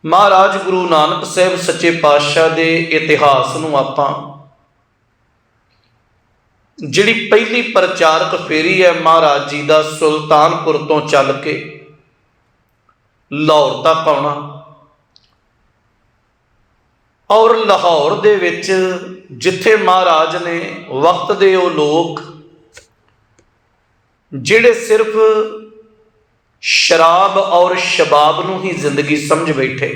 महाराज गुरु नानक साहब सच्चे पातशाह के इतिहास नूं आपां जिहड़ी पहली प्रचारक फेरी है महाराज जी का सुल्तानपुर तो चल के लाहौर तक आउणा और लाहौर दे विच जिथे महाराज ने वक्त दे वो लोग जिहड़े सिर्फ शराब और शबाब नूं ही जिंदगी समझ बैठे,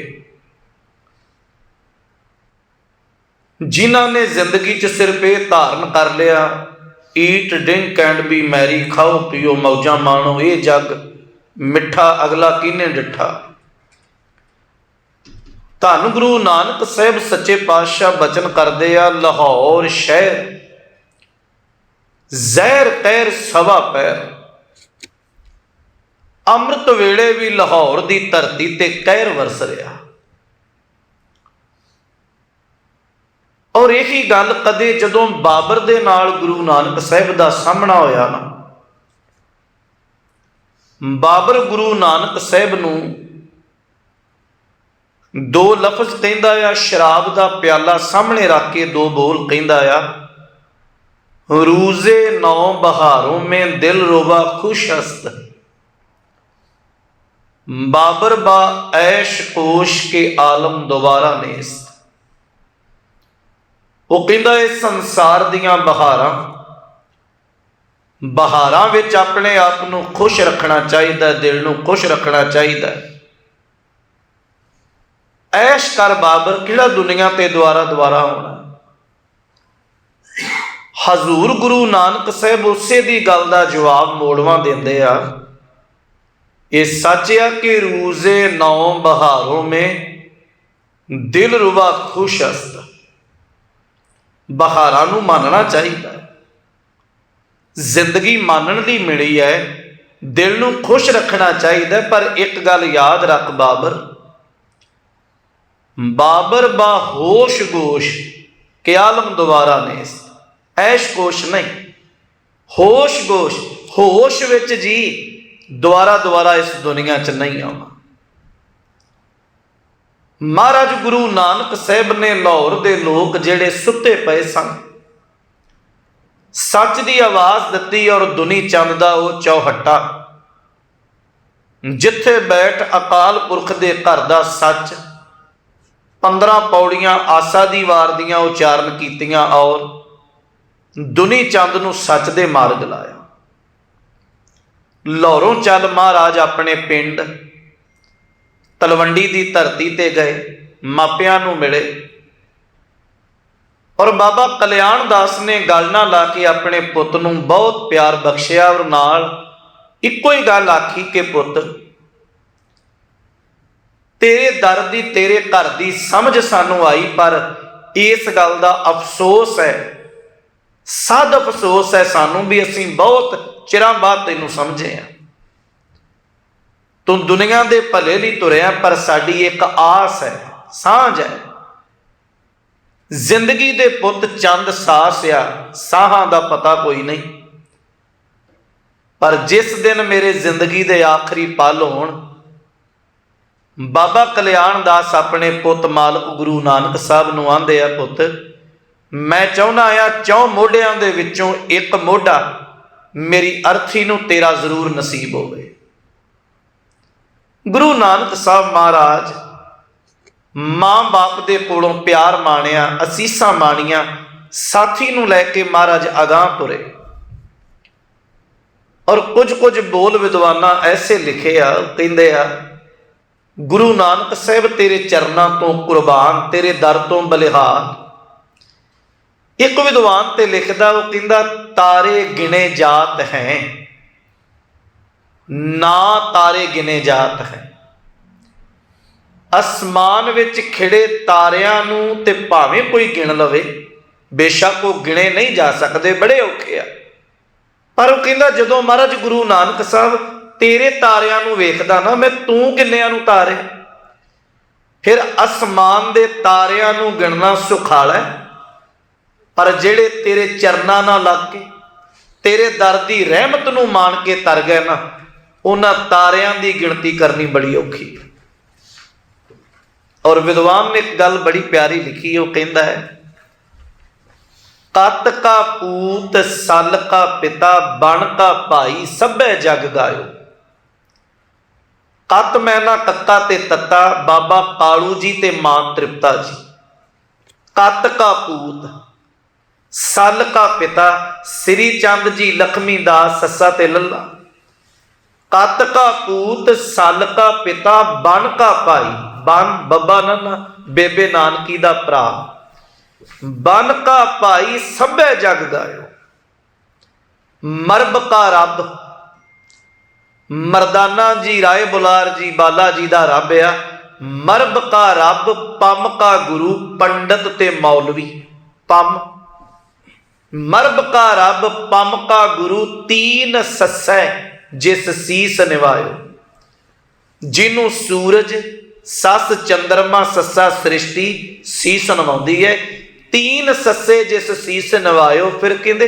जिन्हां ने जिंदगी च सिर्फ ये धारण कर लिया eat drink and B Mary, खाओ पियो मौजा माणो, ये जग मिठा अगला किने डिठा। धन गुरु नानक साहब सच्चे पातशाह बचन करते आ, लाहौर शहर जहर तैर सवा पैर, अमृत वेले भी लाहौर की धरती ते कहर वरस रहा। और यही गल कदे जदों बाबर दे नाल गुरु नानक साहब का सामना होया ना, बाबर गुरु नानक साहब नूं दो लफ्ज कहंदा आ, शराब का प्याला सामने रख के दो बोल कहंदा आ, रूजे नौ बहारों में दिल रोबा खुश हस्त, बाबर बा ऐश कोश के आलम दोबारा नेस्त। वो कहंदा इस संसार दियां बहारां विच अपने आप नूं खुश रखना चाहिए, दिल नूं खुश रखना चाहिए। ऐश कर बाबर, किहड़ा दुनिया ते दोबारा दोबारा होना। हजूर गुरु नानक साहब उसे दी गल दा जवाब मोड़वा देंदे आ, ये सच है कि रूजे नौ बहारों में दिल रुबा खुश हस्त, बहारां नूं मानना चाहिए, जिंदगी मानण दी मिली है, दिल नूं खुश रखना चाहिए। पर एक गल याद रख बाबर, बाबर बा होश गोश के आलम दोबारा नेस्त, ऐश कोश नहीं, होश गोश, होश विच जी दोबारा दोबारा इस दुनिया च नहीं आना। महाराज गुरु नानक साहब ने लाहौर के लोग जिहड़े सुते पे सन, सच की आवाज़ दिती और दुनी चंद का वो चौहट्टा, जिथे बैठ अकाल पुरख के घर का सच 15 पौड़ियां आसा दी वार दियां उचारण कीतियां और दुनी चंद नूं सच दे मार्ग लाया। लाहौरों चल महाराज अपने पिंड तलवंडी की धरती ते गए, मापियां नूं मिले और बाबा कल्याण दास ने गल ना ला के अपने पुत नूं बहुत प्यार बख्शिया और नाल इक्को ही गल आखी कि पुत तेरे दर दी तेरे घर की समझ सानू आई, पर इस गल का अफसोस है, सद अफसोस है सानू भी असी बहुत चिरां बाद तैनूं समझे हैं। तू दुनिया के भले नहीं तुरया, पर साडी एक आस है, सांझ है, जिंदगी दे पुत चंद सास आ, साहां दा पता कोई नहीं, पर जिस दिन मेरे जिंदगी दे आखिरी पल होण, बाबा कल्याण दास अपने पुत मालक गुरु नानक साहब नूं आंदे आ, पुत मैं चाहुंदा आ चौं मोढियां दे विचों एक मोढा मेरी अर्थी नूं तेरा जरूर नसीब होवे। गुरु नानक साहब महाराज मां बाप दे कोलों प्यार माणिया, असीसां माणिया, साथी नूं लैके महाराज अगांह तुरे और कुछ बोल विद्वाना ऐसे लिखे आ, कहंदे आ, गुरु नानक साहब तेरे चरनां तो कुर्बान, तेरे दर तो बलिहार। एक विद्वान ते लिखदा, वो कहंदा तारे गिने जात हैं ना तारे गिने जात हैं, आसमान विच खिड़े तारियां नूं ते भावें कोई गिण लवे, बेशक वो गिणे नहीं जा सकते, बड़े औखे आ। पर वो कहंदा जदों महाराज गुरु नानक साहब तेरे तारियां नूं वेखदा ना मैं, तू किन्नियां नूं तारे, फिर आसमान दे तारियां नूं गिणना सुखाला है, पर जेड़े तेरे चरना ना लग के तेरे दर दी रहमत नूं मान के तर गए ना, उन्हां तारियां दी गिणती करनी बड़ी औखी है। और विद्वान ने एक गल बड़ी प्यारी लिखी, वो कहता है, कत का पूत सल का पिता बन का भाई सभे जग गायो। कत मैना कक्का ते तत्ता बाबा कालू जी ते मां तृप्ता जी। कत का पूत सल का पिता श्री चंद जी लक्ष्मी दास सस्सा ते लल्ला। कत का पूत सल का पिता बन का भाई, बन बब्बा नन्ना बेबे नानकी दा भरा, बन का भाई सभे जग गायो। मरब का रब मरदाना जी राय बुलार जी बाला जी दा रब आ। मरब का रब पम का गुरु पंडित ते मौलवी। पम मरब का रब पम का गुरु तीन सस्सै जिस सीस निवायो। जिन्हों सूरज सस चंद्रमा सस्सा सृष्टि सीस नवाउंदी है। तीन सस्से जिस सीस नवायो। फिर कहते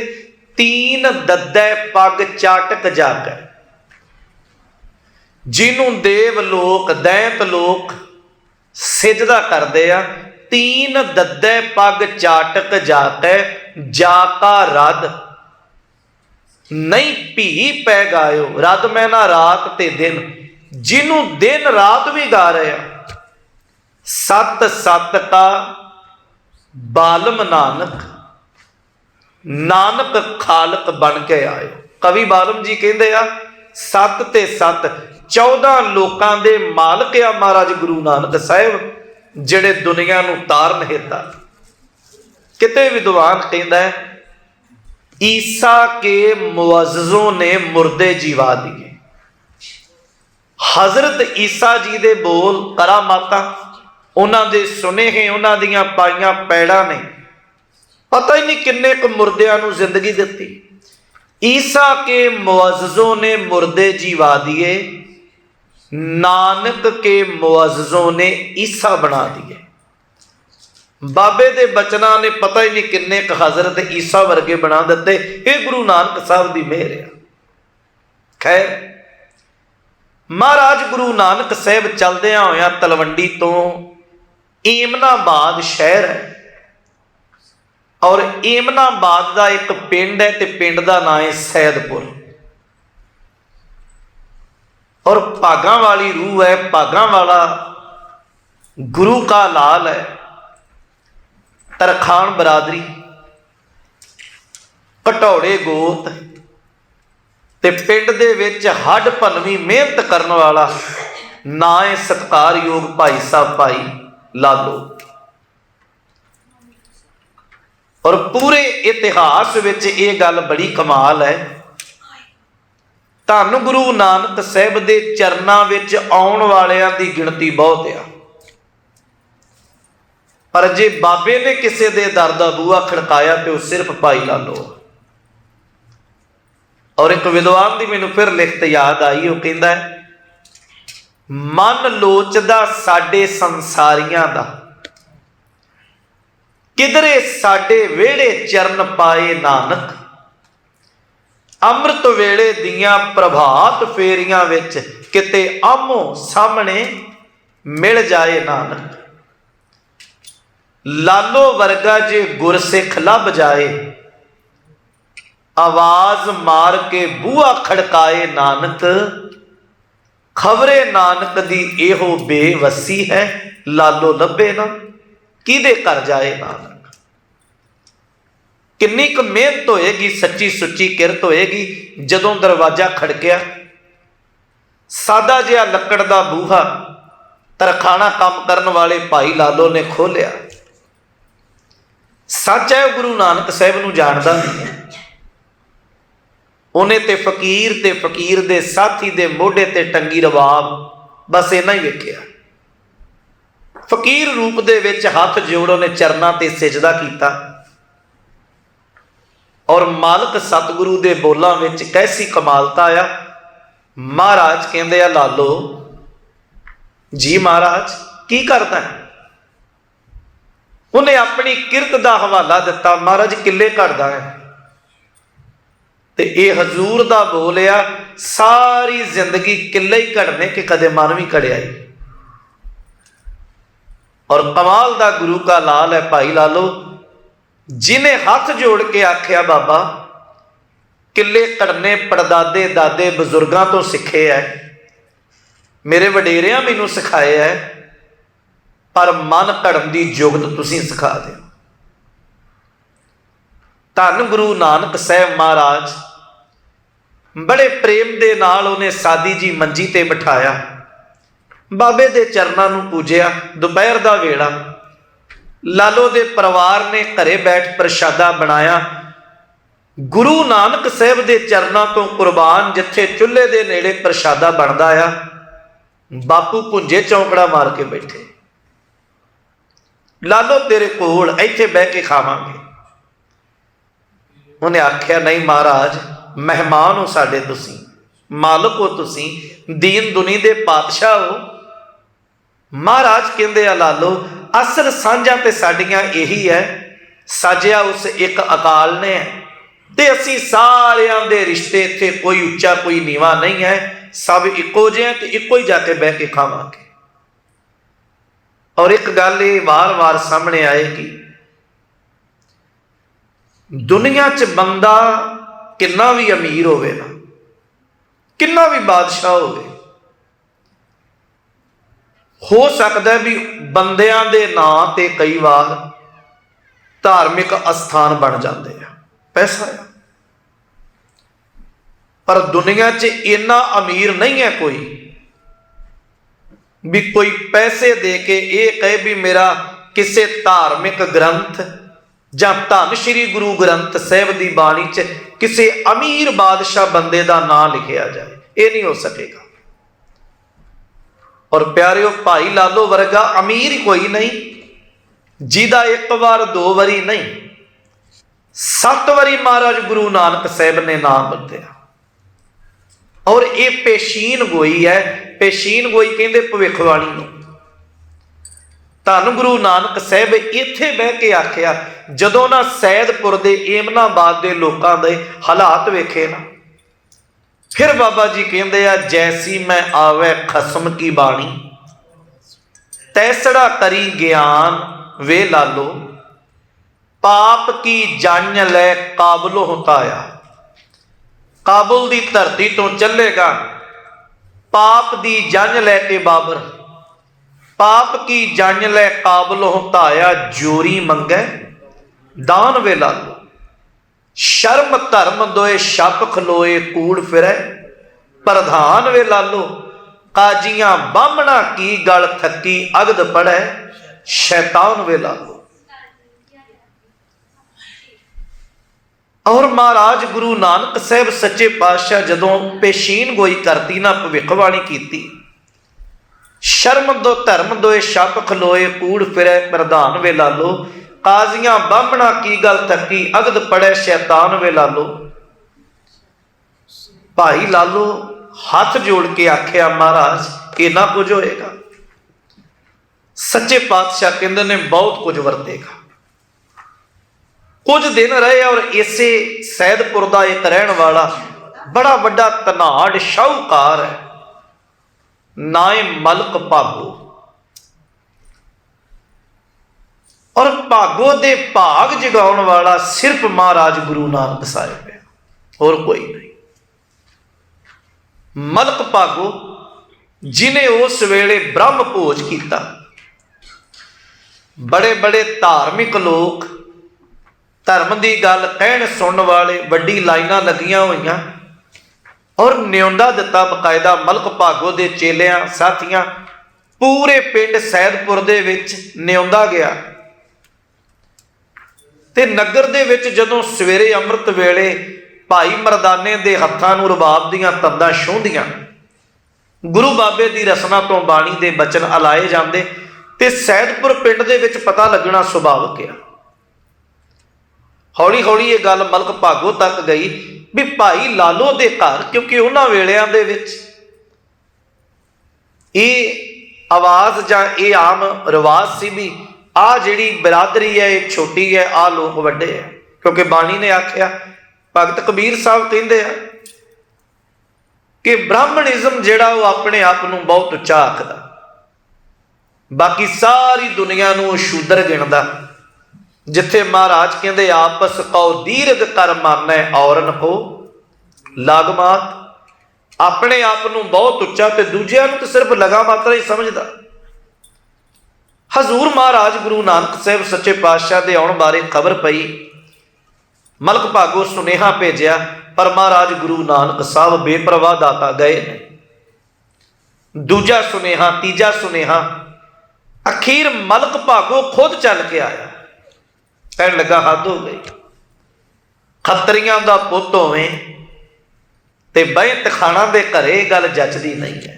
तीन दद्दै पग चाटक जाकै। जिन्हों देव लोक दैंत लोक सिजदा करते आ। तीन दद्दै पग चाटक जाकै जाका रद नहीं भी पै गायो। रद मैं ना रात ते दिन, जिन्हों दिन रात भी गा रहे आ। सत सत का बालम नानक, नानक खालक बन के आयो। कवि बालम जी कहते आ सत ते सत 14 लोकां दे मालक आ महाराज गुरु नानक साहिब, जिहड़े दुनिया नूं तारन हेता। किते विद्वान कहता है ईसा के मुअज्जों ने मुर्दे जीवा दिए। हजरत ईसा जी दे बोल करामाता उन्हां दे सुने हैं, उन्हां दियां पाईयां पैड़ां ने पता ही नहीं किन्ने क मुर्दियां नूं जिंदगी दिती। ईसा के मुअज्जों ने मुर्दे जीवा दिए, नानक के मुअज्जों ने ईसा बना दिए। बाबे दे बचना ने पता ही नहीं किन्ने क हजरत ईसा वर्गे बना दिते। ये गुरु नानक साहब की मेहर है। खैर महाराज गुरु नानक साहब चलदियां होया तलवंडी तो ਏਮਨਾਬਾਦ शहर है, और ਏਮਨਾਬਾਦ का एक पिंड है, तो पिंड का नाम है सैदपुर। और भागां वाली रूह है, भागां वाला गुरु का लाल है। तरखान बरादरी, घटौड़े गोत ते पिंड दे विच हड भनवी मेहनत करने वाला ना है सत्कारयोग भाई साहब भाई लालो। और पूरे इतिहास विच ये गल बड़ी कमाल है। धन गुरु नानक साहब दे चरनां विच आउण वालियां दी गिणती बहुत आ, पर जे बाबे ने किसी दे दर दा बूहा खड़काया तो वह सिर्फ भाई लालो। और एक विद्वान की मैनूं फिर लिखत याद आई, वो कहता है मन लोचदा साडे संसारियां दा, किधरे साडे वेड़े चरण पाए नानक। अमृत वेले दियां प्रभात फेरियां विच किते आमो सामने मिल जाए नानक। लालो वर्गा जे गुरसिख लभ जाए, आवाज मार के बूहा खड़काए नानक। खबरे नानक दी एहो बेवसी है, लालो लभे ना किदे कर जाए नानक। किन्नी क मेहनत होएगी, सच्ची सुच्ची किरत होएगी। जदों दरवाजा खड़किया, सादा जिहा लकड़ दा बूहा तरखाना काम करने वाले भाई लालो ने खोलिया। सच है गुरु नानक साहब नूं जानदा नहीं है। उन्हें ते फकीर दे साथी दे मोढे ते टंगी रवाब, बस इन्ना ही वेखिया। फकीर रूप दे विच हथ जोड़ उन्हें चरनां ते सिजदा कीता। और मालक सतगुरु दे बोलां विच कैसी कमालता आ। महाराज कहंदे आ लालो जी महाराज की करदा है। उन्हें अपनी किरत का हवाला दिता, महाराज किले घड़दा है। ते ये हजूर दा बोलिया सारी जिंदगी किले ही घड़ने के कदे मन भी घड़िया ही। और कमाल का गुरु का लाल है भाई लालो, जिन्हें हाथ जोड़ के आख्या बाबा किले कड़ने पड़दादे दादे बजुर्गों तो सीखे है, मेरे वडेरिया मैनू सिखाए है, पर मन कड़न की जुगत तुसीं सिखा दो। धन गुरु नानक साहब महाराज बड़े प्रेम दे नाल उन्हें सादी जी मंजी ते बिठाया, बाबे दे चरनां नूं पूजिया। दोपहर का वेला लालो दे परिवार ने घरे बैठ प्रशादा बनाया। गुरु नानक साहब दे चरनां तो कुर्बान जिथे चुल्हे दे नेड़े प्रशादा बनदा आ, बापू भुंजे चौंकड़ा मार के बैठे, लालो तेरे कोल इत्थे बह के खावांगे। उन्हें आख्या नहीं महाराज, मेहमान हो साडे, तुसीं मालक हो, तुसीं दीन दुनी दे पातशाह हो। महाराज कहंदे आ लालो असल सांझां ते साडियां यही है, साजिया उस एक अकाल ने है, ते असीं सारियां दे रिश्ते इत्थे कोई उच्चा कोई नीवा नहीं है, सब इक्को जिहे ते इक्को ही जाके बह के खावांगे। और एक गल ये वार वार सामने आएगी, दुनिया च बंदा किन्ना भी अमीर होवे ना, किन्ना भी बादशाह होवे, हो सकता है भी बंदियां दे नां ते कई बार धार्मिक अस्थान बन जाते हैं, पैसा है, पर दुनिया च इन्ना अमीर नहीं है कोई भी कोई पैसे दे के ये कहे भी मेरा किसी धार्मिक ग्रंथ जां धन श्री गुरु ग्रंथ साहब की बाणी च किसी अमीर बादशाह बंदे का नाम लिखिया जाए, ये नहीं हो सकेगा। और प्यारिओ भाई लालो वर्गा अमीर कोई नहीं, जिदा एक बार दो बारी नहीं 7 बारी महाराज गुरु नानक साहब ने नाम बदलिया। और ये पेशीन गोई है, पेशीन गोई कहते भविखवाणी नूं। धन गुरु नानक साहब इत्थे बह के आख्या, जदों ना सैदपुर दे एमनाबाद दे लोकां दे हालात वेखे ना, फिर बाबा जी कहते हैं जैसी मैं आवे खसम की बाणी, तैसड़ा करी ज्ञान वे लालो, पाप की जान लै काबुल होताया। काबुल की धरती तो चलेगा, पाप की जंज लैके बाबर, पाप की जंज लै काबुल होताया, जोरी मंगै दान वे लालो, शर्म धर्म दोए छप खलोए कूड़ फिरै, प्रधान वे लालो, काजियां बामणा की गल थकी अगद पड़ै, शैतान वे लालो। और महाराज गुरु नानक साहब सच्चे पातशाह जदों पेशीन गोई करती ना, भविखवाणी की, शर्म दो धर्म दोए छप खलोए कूड़ फिरै, प्रधान वे लालो, काजियां बामणा की गल थकी अगद पड़े, शैतान वे लालो। भाई लालो हाथ जोड़ के आख्या महाराज इना कुछ होएगा। सच्चे पातशाह कहते ने बहुत कुछ वरतेगा। कुछ दिन रहे और इसे सैदपुर का एक रहने वाला बड़ा वड्डा धनाड़ शाहूकार है, नाए मलक भागो। और भागो दे भाग जगाउण वाला सिर्फ महाराज गुरु नानक साहिब है, और कोई नहीं। मलक भागो जिन्हें उस वेले ब्रह्म भोज किया, बड़े बड़े धार्मिक लोग, धर्म की गल कहण सुनने वाले, वड्डी लाइनां लगियां होईयां और न्योंदा दिता बकायदा मलक भागो दे चेलियां साथियां, पूरे पिंड सैदपुर दे विच न्योंदा गया। ते नगर दे विच जदों सवेरे अमृत वेले भाई मरदाने दे हत्थां नूं रबाब दीयां तंदां छूंहदियां, गुरु बाबे दी रसना तो बाणी दे बचन अलाए जांदे, ते सैदपुर पिंड दे विच पता लगना सुभाविक है। हौली हौली ये गल मलक भागो तक गई भी भाई लालो दे घर, क्योंकि उन्हां वेलियां दे विच ये आवाज़ जां ये आम रिवाज सी भी आ जिहड़ी बिरादरी है ये छोटी है, आ लोग वड्डे है। क्योंकि बाणी ने आख्या, भगत कबीर साहब कहते हैं कि ब्राह्मणिज्म जिहड़ा वो अपने आप नूं बहुत उच्चा आखदा, बाकी सारी दुनिया नूं शूदर गिणदा। जिथे महाराज कहते आपस कौ दीर्घ कर मानै औरन को लागमात, अपने आप नूं बहुत उच्चा ते दूजिआं नूं ते सिर्फ लगा मात्रा ही समझदा। हजूर महाराज गुरु नानक साहब सच्चे पातशाह दे आउण बारे खबर पई, मलक भागो सुनेहा भेजिया, पर महाराज गुरु नानक साहब बेपरवाह दाता गए ने। दूजा सुनेहा, तीजा सुनेहा, अखीर मलक भागो खुद चल के आया। कहने लगा हद हो गई, खत्रियां दा पुत होवे ते बैंत खाना दे घरे गल जचदी नहीं है।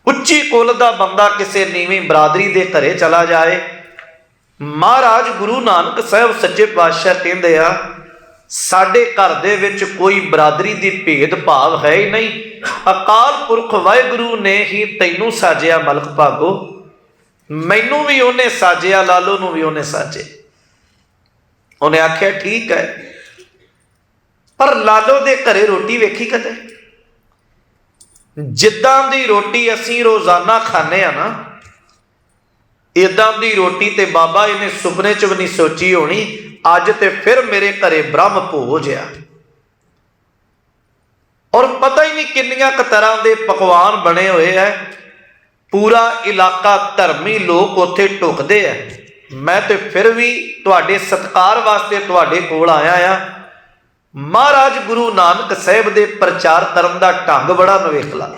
उच्ची कुल दा बंदा किसी नीवी बरादरी दे घरे चला जाए, महाराज गुरु नानक साहब सच्चे पातशाह कहंदे आ साडे घर दे विच कोई बरादरी दी भेदभाव है ही नहीं। अकाल पुरख वाहिगुरु ने ही तैनू साजिया मलक भागो, मैनू भी उन्हें साजिया, लालो नू भी उन्हें साजे। उन्हें आख्या ठीक है, पर लालो दे घरे रोटी वेखी कदे? जिद्दां दी रोटी असीं रोजाना खाने आ ना, इदां दी रोटी ते बाबा इन्हें सुपने च भी नहीं सोची होनी। अज ते फिर मेरे घरे ब्रह्म भोज आ, और पता ही नहीं किन्नियां क तरह के पकवान बने हुए है। पूरा इलाका धर्मी लोग उत्थे टुकदे है। मैं तो फिर भी तुहाडे सत्कार वास्ते तुहाडे कोल आया आ। महाराज गुरु नानक साहब दे प्रचार करन दा ढंग बड़ा नवेखला।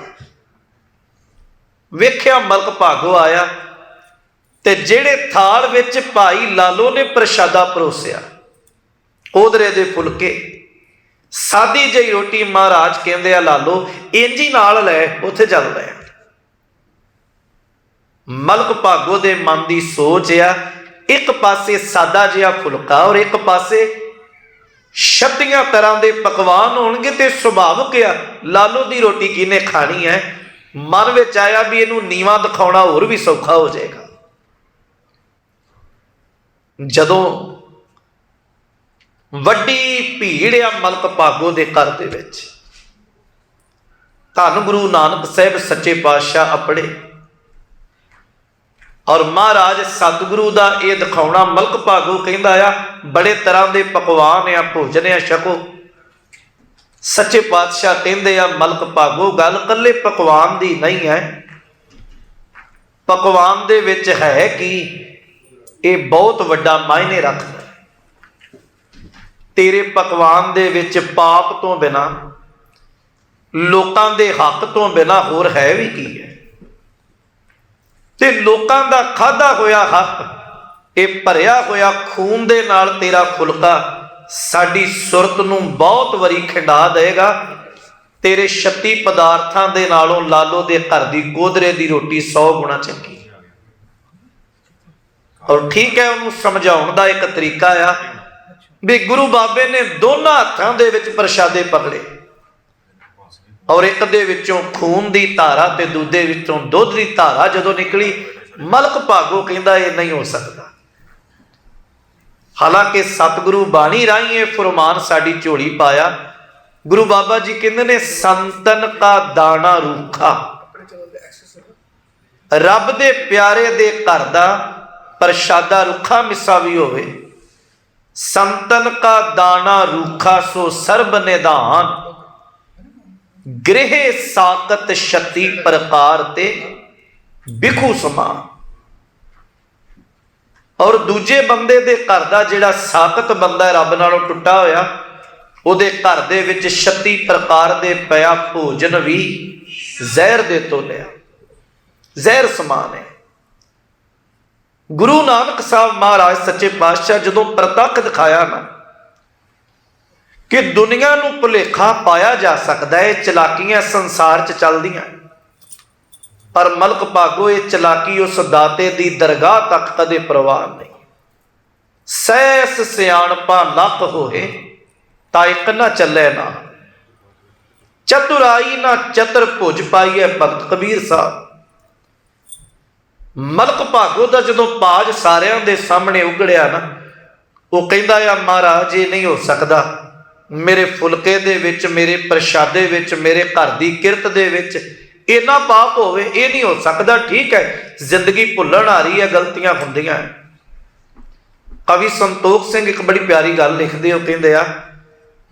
वेख्या मलक भागो आया ते जेड़े थाल विच भाई लालो ने प्रशादा परोसिया, ओदरे दे फुलके, सादी जही रोटी, महाराज कहंदे आ लालो इंजी नाल लै, उत्थे चल रहे। मलक भागो दे मन की सोच आ, एक पासे सादा जिहा फुलका और एक पासे 36 तरह के पकवान होणगे ते सुभाविक आ लालो की रोटी किने खानी है। मन विच आया भी इनू नीवा दिखाउणा होर भी सौखा हो जाएगा। जदों वड्डी भीड़ आ मलक भागो दे घर दे विच, धन गुरु नानक साहब सच्चे पातशाह अपने और महाराज सतगुरु का यह दिखाना। मलक भागो कहंदा आ बड़े तरह के पकवान आ, भोजन आ, छको। सच्चे पातशाह कहंदे आ मलक भागो गल कल्ले पकवान दी नहीं है, पकवान दे विच है कि ये बहुत वड्डा मायने रखदा। तेरे पकवान दे विच पाप तो बिना, लोकां दे हक तो बिना होर है भी की है। ते लोकां दा खाधा होया हक, ये भरिया होया खून दे नाल तेरा फुलका साडी सुरत नूं बहुत वरी खिंडा देगा। तेरे 36 पदार्थां दे नालों लालो दे घर दी गोदरे दी रोटी 100 गुणा चंगी। और ठीक है, उन्होंने समझाउण दा एक तरीका आ भी गुरु बाबे ने दोनों हाथों दे विच प्रशादे पकड़े और एक दे विचों खून दी धारा ते दूजे विचों दुध दी धारा जदों निकली, मलक भागो कहंदा ये नहीं हो सकता। हालांकि सतगुरु बाणी राही ये फुरमान साडी झोली पाया। गुरु बाबा जी कहंदे ने संतन का दाना रूखा, रब दे प्यारे दे घर दा प्रशादा रुखा मिसा भी होवे। संतन का दाना रूखा सो सर्ब निधान, गृह साकत 36 प्रकार ते बिखू समान। और दूजे बंदे दे घर दा जिहड़ा साकत बंदा रब नालों टुटा होया, उहदे घर दे विच 36 प्रकार दे पिया भोजन भी जहर दे तोलिया, जहर समान है। गुरु नानक साहब महाराज सच्चे पातशाह जदों प्रतख दिखाया ना कि दुनिया नूं भुलेखा पाया जा सकता है, चलाकियां संसार च चलदियां, पर मलक भागो ये चलाकी उस दाते दी दरगाह तक कदे प्रवान नहीं। सैस सियाणपा लख होए ता इक ना चले ना, चतुराई ना चतर भुज पाई है भगत कबीर साहब। मलक भागो दा जदों पाज सारियां दे सामने उगड़िया ना, वो कहंदा आ महाराज ये नहीं हो सकता, मेरे फुलके दे विच, मेरे प्रशादे विच, मेरे घर दी किरत दे विच इन्ना पाप होवे, ये नहीं हो सकता। ठीक है, जिंदगी भुल्लण आ रही है, गलतियां होंदियां है। कवि संतोख सिंह एक बड़ी प्यारी गल लिखते हो, कहते आ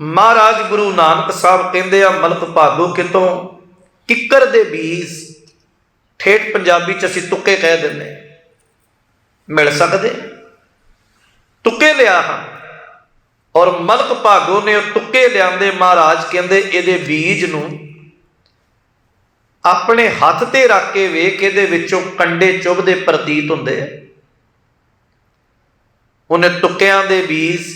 महाराज गुरु नानक साहब कहते आ मलक भागो कितों किकर दे बीज, ठेठ पंजाबी च असीं तुक्के कह दिंदे, मिल सकते तुक्के लिया हाँ। और मलक भागो ने तुक्के लियाते महाराज कहते ये बीज नूं अपने हथ ते रख के वेख के विचों कंडे चुभदे प्रतीत हुंदे। उन्हें तुक्कियां दे बीज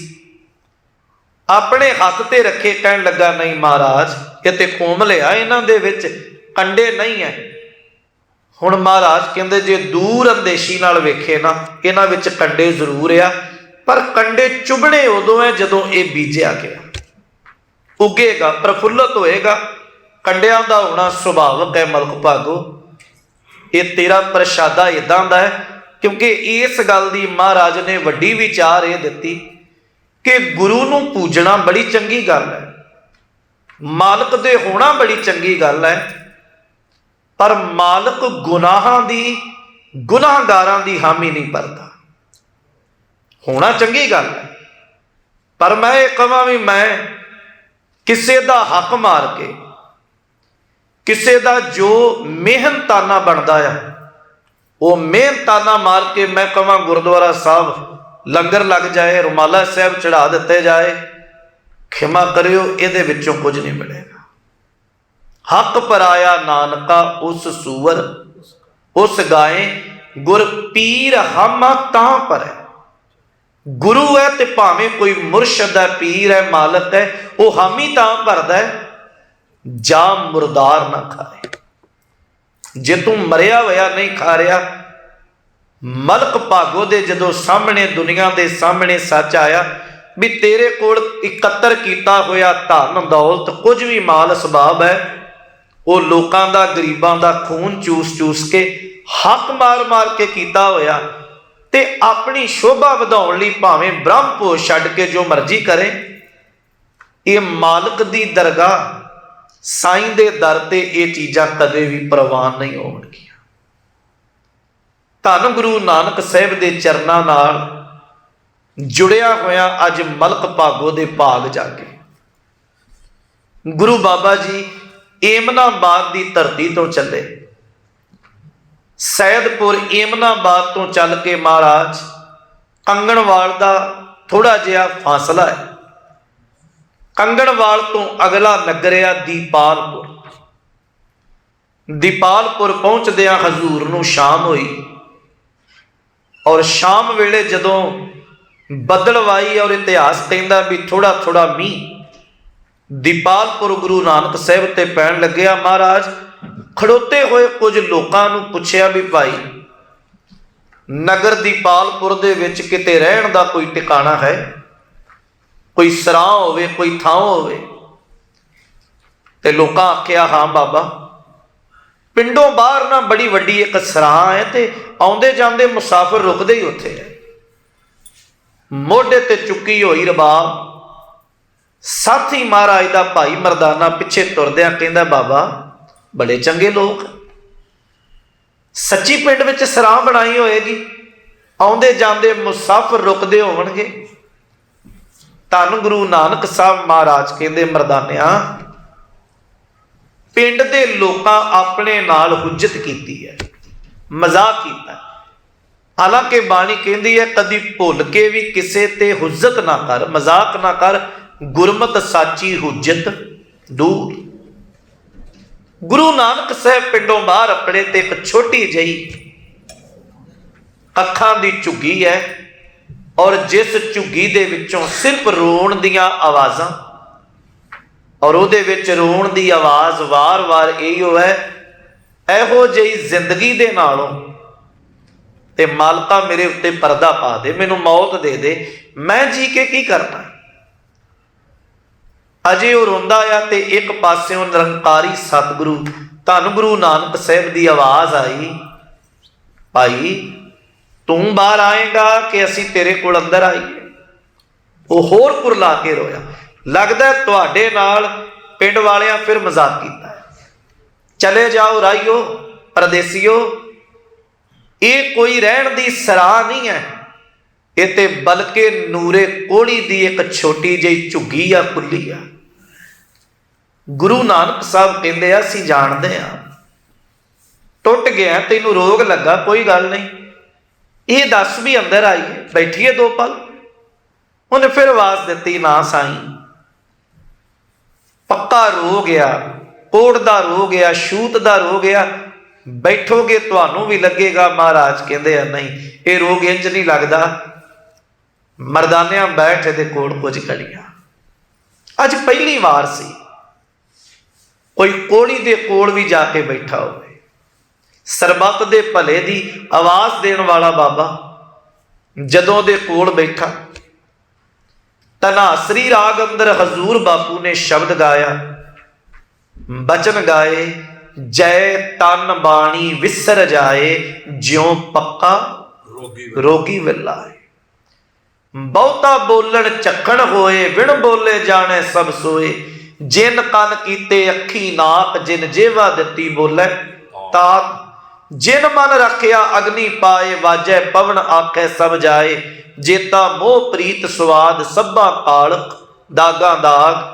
अपने हथ ते रखे, कहन लगा नहीं महाराज ये ते कोमल आ, इन्हां दे विच कंडे नहीं है। हुण महाराज कहंदे जे दूर अंदेशी नाल वेखे ना, इन्हां विच कंडे जरूर आ, पर कंडे चुभने उदों है जदों ये बीजिया गया, उगेगा, प्रफुल्लत होएगा। कंडियां दा होना सुभावक है मलक भागो, ये तेरा प्रशादा इदां दा है। क्योंकि इस गल दी महाराज ने वड्डी विचार ये दित्ती कि गुरु नूं पूजना बड़ी चंगी गल है, मालक दे होना बड़ी चंगी गल है, पर मालक गुनाहां दी, गुनाहगारां दी हामी नहीं भरदा। होना चंगी गल है, पर मैं ये कहां भी मैं किसे दा हक मार के, किसे दा जो मेहनताना बनता है वो मेहनताना मार के मैं कहां गुरुद्वारा साहब लंगर लग जाए, रुमाला साहब चढ़ा दिते जाए, खिमा करियो ये विचों कुछ नहीं मिलेगा। हक पराया नानका उस सूअर उस गाय, गुर पीर हम तां पर है। गुरु है तो भावें कोई मुरशद है, पीर है, मालक है, वो हामी तां भरदा है जा मुरदार ना खाए। जे तू मरिया होया नहीं खा रहा, मलक भागो दे जदों सामने दुनिया दे सामने सच आया भी तेरे कोल इकत्तर किया होया धन दौलत कुछ भी माल सबब है, वो लोगों का गरीबों का खून चूस चूस के हक मार मार के किया होया, ते अपनी शोभा वधाउण लई भावें ब्रह्म भोज छड्ड के जो मर्जी करे। ये मालक दी दरगाह साईं दे दर ते ये चीज़ां कदे भी प्रवान नहीं होणगियां। धन गुरु नानक साहिब दे चरनां नाल जुड़िया होया अज मलक भागो दे भाग जागे। गुरु बाबा जी एमनाबाद की धरती तो चले, सैदपुर एमनाबाद तो चल के महाराज कंगणवाल का थोड़ा जिहा फासला है। कंगणवाल तो अगला नगर आ दीपालपुर। दीपालपुर पहुंचदिया हजूर नूं शाम हुई, और शाम वेले जदों बदलवाई और इतिहास कहता भी थोड़ा थोड़ा मीह दीपालपुर गुरु नानक साहिब ते पैण लग्या। महाराज खड़ोते हुए कुछ लोगों नूं पुछया भी भाई नगर दीपालपुर दे विच किते रहण दा कोई ठिकाना है, कोई सराह होवे, कोई थां होवे? ते लोकां आख्या हाँ बाबा, पिंडों बाहर ना बड़ी वड्डी एक सराह है, ते आउंदे जांदे मुसाफिर रुकदे ही उत्थे है। मोढे ते चुकी होई रबाब, साथी महाराज दा भाई मरदाना पिछे तुरदिया कहंदा बाबा बड़े चंगे लोग, सच्ची पिंड विच सराह बनाई होएगी, आउंदे जांदे मुसाफिर रुकदे होणगे। धन गुरु नानक साहब महाराज कहते मरदानिया पिंड दे लोकां अपने नाल हुज्जत कीती है, मजाक कीता। हालांकि बाणी कहती है कदी भुल के भी किसे ते हुज्जत ना कर, मजाक ना कर, गुरमत साची हुज्जत दूर। गुरु नानक साहब पिंडों बाहर अपने ते एक छोटी जही अखां दी झुग्गी है, और जिस झुग्गी दे विचों सिर्फ रोण दियां आवाज़ां, और उहदे विच रोण दी आवाज़ वार वार इहो है, इहो जही जिंदगी दे नालों ते मालका मेरे उत्ते पर्दा पा दे, मैनूं मौत दे दे, मैं जी के की करना। अजे वो रोंदा आ ते एक पास्यों निरंकारी सतगुरु धन गुरु नानक साहिब की आवाज़ आई, भाई तू बाहर आएगा कि असी तेरे कोल अंदर आईए? वो होर कुरला के रोया। लगता है तुहाडे नाल पिंड वालियां फिर मजाक कीता है, चले जाओ राहियो परदेसियो, ये कोई रहन की सराह नहीं है, ये ते बल्कि नूरे कोहली की एक छोटी जी झुग्गी आ, खुली आ। गुरु नानक साहब कहते असीं जानते हैं टुट गया, तेनों रोग लगा, कोई गल नहीं, ये दस भी अंदर आइए बैठिए 2 पल। उन्हें फिर आवाज दी, ना साईं पक्का रो गया, कोड़ दा रो गया, छूत दा रो गया, बैठोगे तुहानू भी लगेगा। महाराज कहते हैं नहीं, ये रोग इंज नहीं लगता, मरदानिया बैठ दे कोड़ कुछ घड़ियां। अज पहली बार सी कोई कोहली दे कोल भी जाके बैठा हो, सरबत दे भले दी आवाज देने वाला बाबा जदों दे कोल बैठा, धनासरी राग अंदर हजूर बापू ने शब्द गाया, बचन गाए, जय तन बाणी विसर जाए, ज्यों पक्का रोगी विलाए। बहुता बोलन चखण होए, बिन बोले जाने सब सोए, जिन कन कीते अखी नाक, जिन जेवा दिती बोले ताक, जिन मन रखिया अग्नि पाए, वाजै पवन आखे सब जाए, जेता मोह प्रीत स्वाद सब्बा कालक, दागा दाग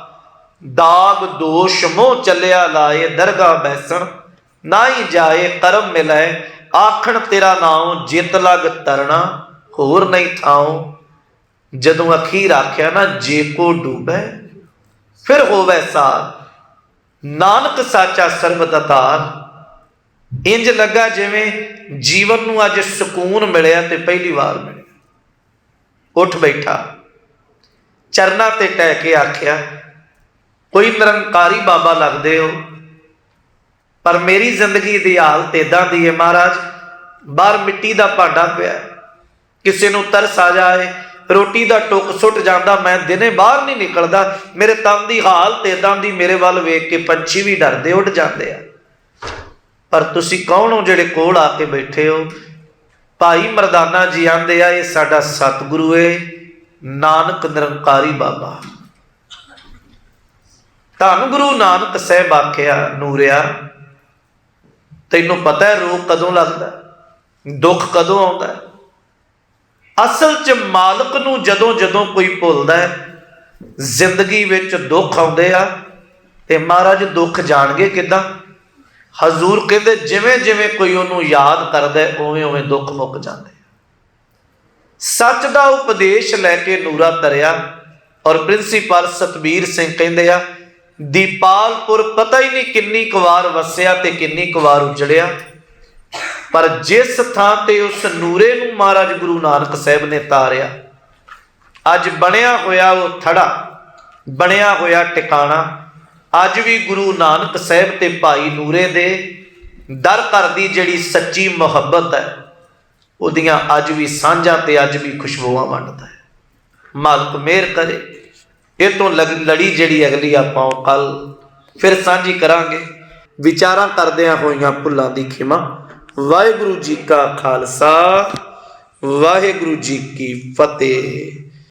दाग दोष मोह चलिया लाए, दरगाह बैसन नाई जाए, करम मिलाए, आखण तेरा नाम जित लग तरना, होर नहीं थाओ। जदों अखीर आख्या ना, जे को डूबे फिर होवे सार, नानक साचा सर्वदातार। इंज लगा जिवें जीवन नूं अज सुकून मिलिया ते पहली बार मिलिया। उठ बैठा, चरना ते टह के आख्या, कोई निरंकारी बाबा लगदे हो, पर मेरी जिंदगी दी हालत इदां दी है महाराज, बाहर मिट्टी दा भांडा पिया, किसी नूं तरस आ जाए, रोटी दा टुक सुट जांदा, मैं दिने बाहर नहीं निकलदा, मेरे तन दी हालत इदां दी, मेरे वल वेख के पंछी भी डरदे उड़ जांदे आ। पर तुसी कौन हो जिहड़े कोल आके बैठे हो? भाई मरदाना जी आंदे आ, ये साडा सतगुरु है नानक निरंकारी बाबा। धन गुरु नानक साहब आख्या, नूरिया तैनूं पता है रोग कदों लगदा, दुख कदों आउंदा है? असल च मालक नूं जदों जदों कोई भुलदा है, जिंदगी विच दुख आउंदे आ, ते महाराज दुख जाणगे किदां? हजूर कहते जिवें जिवें कोई उन्होंने याद करता है, उवें उवें दुख मुक जाते। सच का उपदेश लैके नूरा तरिया, और प्रिंसीपल सतबीर सिंह कहते हैं, दीपालपुर पता ही नहीं किन्नी क वार वसिया ते किन्नी क वार उजड़िया, पर जिस थां ते उस नूरे नूं महाराज गुरु नानक साहब ने तारिया, अज बनिया होया वो थड़ा, बनिया होया टिकाणा, अज भी गुरु नानक साहब ते भाई नूरे दे दर घर दी जिहड़ी सच्ची मुहब्बत है, उहदियां अज भी सांझां ते अज भी खुशबूआं वंडदा है। मालक मेहर करे, ये तो लड़ी जिहड़ी अगली आपां कल फिर सांझी करांगे। विचारां करदिआं होईआं भुल्लां दी खिमा। वाहिगुरू जी का खालसा, वाहिगुरू जी की फतेह।